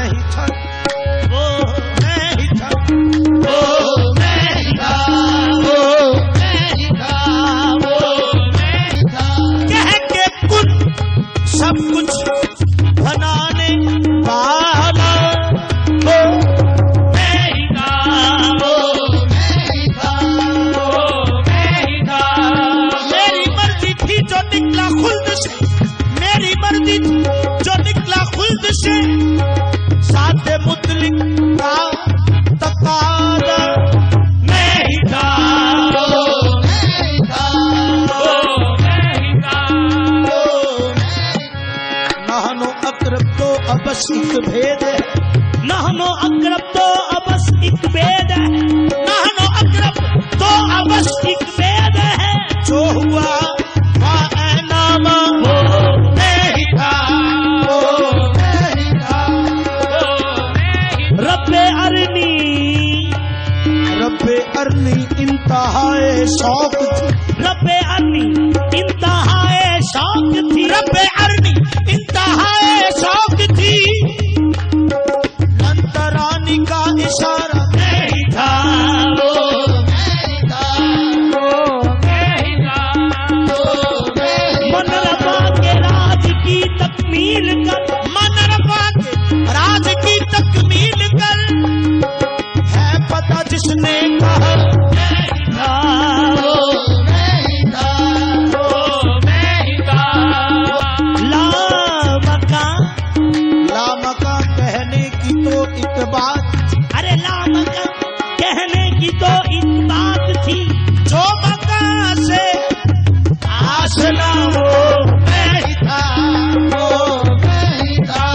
मैं ही था, वो मैं ही था, वो मैं ही था, वो मैं ही था, वो मैं ही था। कह के कुछ सब कुछ बनाने वाला, वो मैं ही था, वो मैं ही था, वो मैं ही था। मेरी मर्जी थी जो निकला खुल्द से, मेरी मर्जी थी जो निकला खुल्द से, साथे मुतलिक का तकादा मैं ही था, वो मैं ही था, वो मैं ही था, वो नहनो अक़रब तो अबस एक भेद है, नहनो अक़रब तो अबस एक भेद है, नहनो अक़रब तो अबस एक भेद है। जो हुआ वाएनामा वो मैं ही था, वो मैं ही था, वो मैं ही था। रब्बे अरनी इंतहाए शौक थी, रब्बे अरनी इंतहाए शौक थी, रब्बे अरनी इंतहाए शौक थी। नंतरानी का इशारा मैं ही था, वो मैं ही था, वो मैं ही था, वो मैं ही था। मनरबा के राज की तकमील कर, मनरबा के राज की तकमील कर, है पता जिसने कहा मैं ही था, वो मैं ही था, वो मैं ही था। लामका कहने की तो एक बात, अरे लामका कहने की तो एक बात थी, जो मका से आसना वो मैं ही था, वो मैं ही था।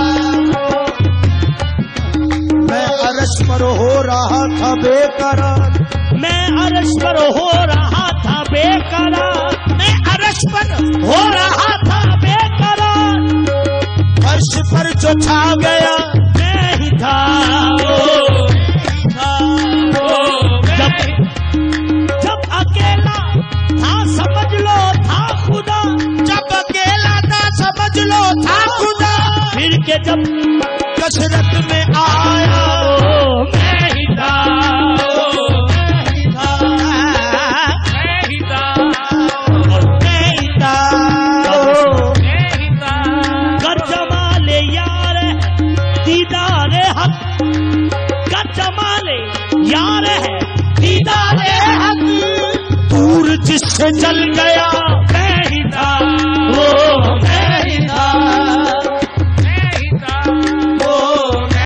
मैं अरश पर हो रहा था बेकरार, मैं अरश पर हो रहा था बेकरार, मैं अरश पर हो रहा था बेकरार। फर्श पर जो छा गया मैं ही था, वो मैं ही था, वो मैं ही था। जब अकेला था समझ लो था खुदा, जब अकेला था समझ लो था खुदा। फिर के जब कसरत में आया वो मैं ही था, वो मैं ही था, मैं ही था, मैं ही था, मैं ही था। कर जमाले यार दीदारे हक, कर जमाले यार है दीदारे हक। दूर जिससे जल गया